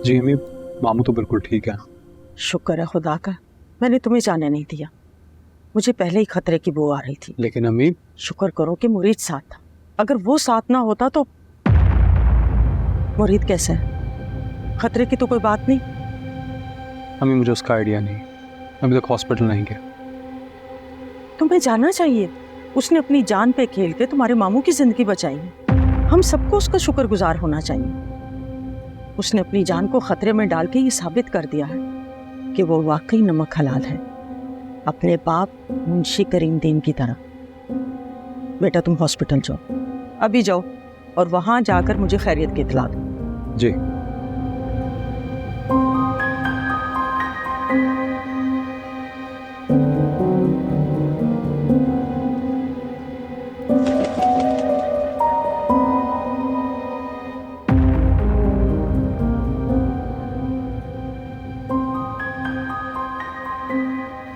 जी अम्मी, मामू तो बिल्कुल ठीक है। शुक्र है खुदा का, मैंने तुम्हें जाने नहीं दिया। मुझे पहले ही खतरे की बू आ रही थी। लेकिन अम्मी, शुक्र करो कि मुरीद साथ था। अगर वो साथ ना होता तो। मुरीद कैसे है? खतरे की तो कोई बात नहीं। अम्मी मुझे उसका आइडिया नहीं, अभी तक हॉस्पिटल नहीं गया। तुम्हें जाना चाहिए। उसने अपनी जान पे खेल के तुम्हारे मामू की जिंदगी बचाई है। हम सबको उसका शुक्रगुजार होना चाहिए। उसने अपनी जान को खतरे में डाल के ये साबित कर दिया है कि वो वाकई नमक हलाल है, अपने बाप मुंशी करीमदीन की तरह। बेटा तुम हॉस्पिटल जाओ, अभी जाओ, और वहां जाकर मुझे खैरियत की इत्तला दो। जी।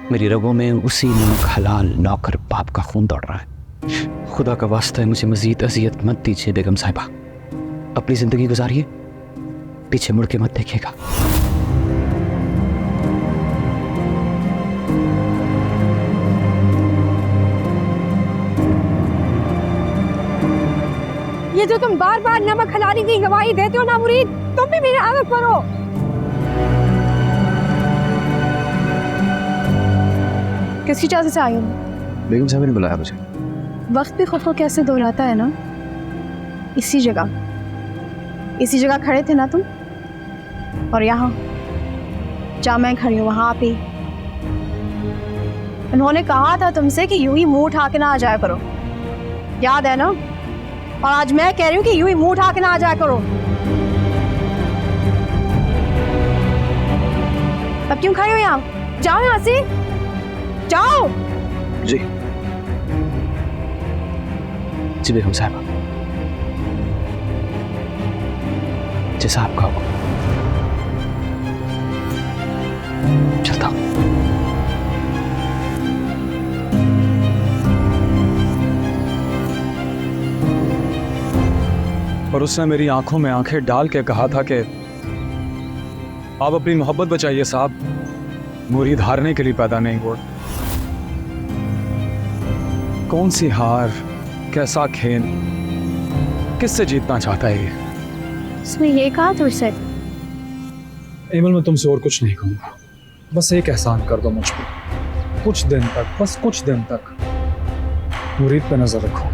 मेरी रगों में उसी नमक हलाल नौकर बाप का खून दौड़ रहा है। खुदा का वास्ता है, मुझे मजीद अजियत मत दीजिए बेगम साहिबा। अपनी जिंदगी गुजारिए, पीछे मुड़ के मत देखिएगा। ये जो तुम बार बार नमक हलाली की गवाही देते हो ना मुरीद, तुम भी मेरे आगे करो। किसकी इजाज़त से आई हूँ? बेगम साहिबा ने बुलाया मुझे। वक्त भी खुद को कैसे दोहराता है ना। इसी जगह खड़े थे ना तुम, और यहाँ जहाँ मैं खड़ी हूँ वहाँ पे उन्होंने कहा था तुमसे कि यूं ही मुंह उठा के ना आ जाया करो, याद है ना? और आज मैं कह रही हूँ कि यूं ही मुंह उठा के ना आ जाया करो। अब क्यों खड़े हो यहाँ? जाओ यहाँ से, जाओ। जी जी बेगम साहिबा, जैसा आपका हुक्म। चलता हूं। और उसने मेरी आंखों में आंखें डाल के कहा था कि आप अपनी मोहब्बत बचाइए साहब, मुरीद हारने के लिए पैदा नहीं हुआ। कौन सी हार, कैसा खेल, किससे जीतना चाहता है ये? उसने ये कहा तुझसे? एमल, मैं तुमसे और कुछ नहीं कहूंगा, बस एक एहसान कर दो मुझ पर। कुछ दिन तक, बस कुछ दिन तक मुरीद पे नजर रखो।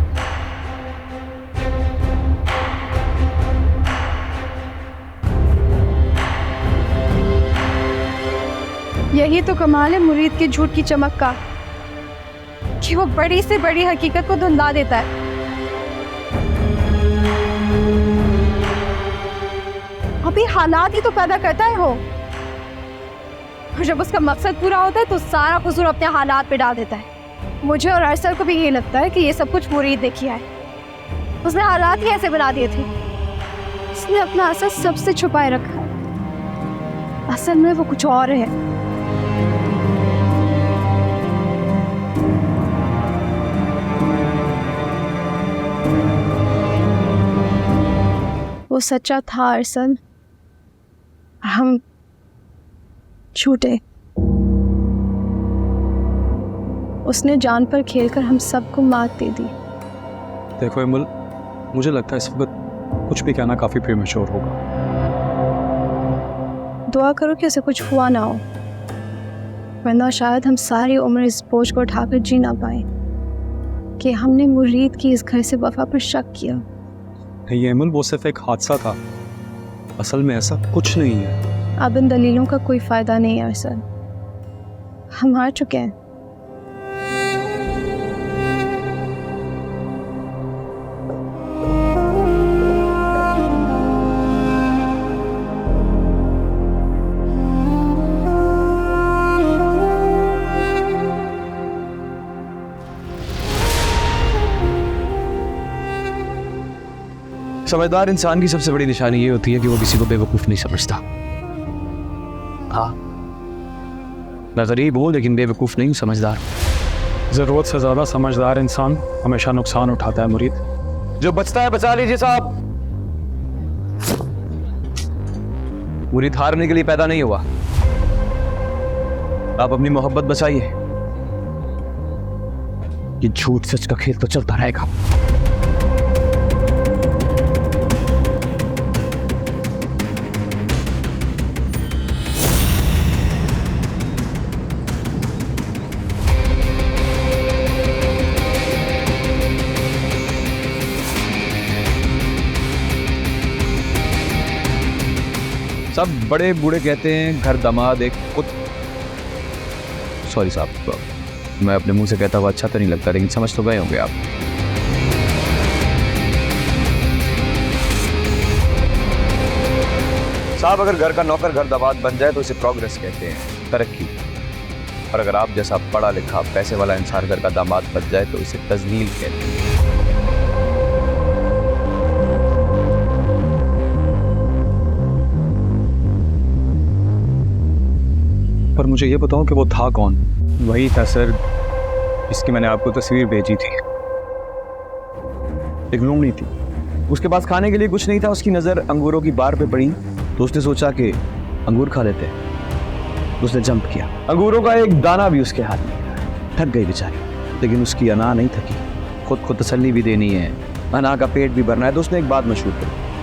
यही तो कमाल है मुरीद की झूठ की चमक का, कि वो बड़ी से बड़ी हकीकत को धुंधला देता है। अभी हालात ही तो पैदा करता है वो, और जब उसका मकसद पूरा होता है तो सारा कसूर अपने हालात पे डाल देता है। मुझे और अरसल को भी ये लगता है कि ये सब कुछ मुरीद ने किया है। उसने हालात ही ऐसे बना दिए थे। उसने अपना असर सबसे छुपाए रखा है। असल में वो कुछ और है। वो सच्चा था अरसल, हम झूठे। उसने जान पर खेलकर हम सबको मात दे दी। देखो एमल, मुझे लगता है इस वक्त कुछ भी कहना काफी प्रीमेच्योर होगा। दुआ करो कि उसे कुछ हुआ ना हो, वरना शायद हम सारी उम्र इस बोझ को उठाकर जी ना पाए कि हमने मुरीद की इस घर से वफा पर शक किया। नहीं एमल, वो सिर्फ एक हादसा था, असल में ऐसा कुछ नहीं है। अब इन दलीलों का कोई फायदा नहीं है अरसल, हम हार चुके हैं। समझदार इंसान की सबसे बड़ी निशानी ये होती है कि वो किसी को बेवकूफ नहीं समझता। हाँ, मैं गरीब हूं लेकिन बेवकूफ नहीं हूं, समझदार। जरूरत से ज्यादा समझदार इंसान हमेशा नुकसान उठाता है मुरीद। जो बचता है बचा लीजिए साहब। मुरीद हारने के लिए पैदा नहीं हुआ। आप अपनी मोहब्बत बचाइए, ये झूठ सच का खेल तो चलता रहेगा। सब बड़े बूढ़े कहते हैं घर दामाद एक सॉरी साहब, मैं अपने मुंह से कहता हुआ अच्छा तो नहीं लगता, लेकिन समझ तो गए होंगे आप। साहब, अगर घर का नौकर घर दामाद बन जाए तो इसे प्रोग्रेस कहते हैं, तरक्की। और अगर आप जैसा पढ़ा लिखा पैसे वाला इंसान घर का दामाद बन जाए तो इसे तजलील कहते हैं। पर मुझे ये बताओ कि वो था कौन? वही था सर जिसकी मैंने आपको तस्वीर भेजी थी। एक लूमड़ी थी, उसके पास खाने के लिए कुछ नहीं था। उसकी नज़र अंगूरों की बार पे पड़ी तो उसने सोचा कि अंगूर खा लेते हैं। उसने जंप किया, अंगूरों का एक दाना भी उसके हाथ में। थक गई बेचारी, लेकिन उसकी अना नहीं थकी। खुद को तसल्ली भी देनी है, अना का पेट भी भरना है, तो उसने एक बात मशहूर करी।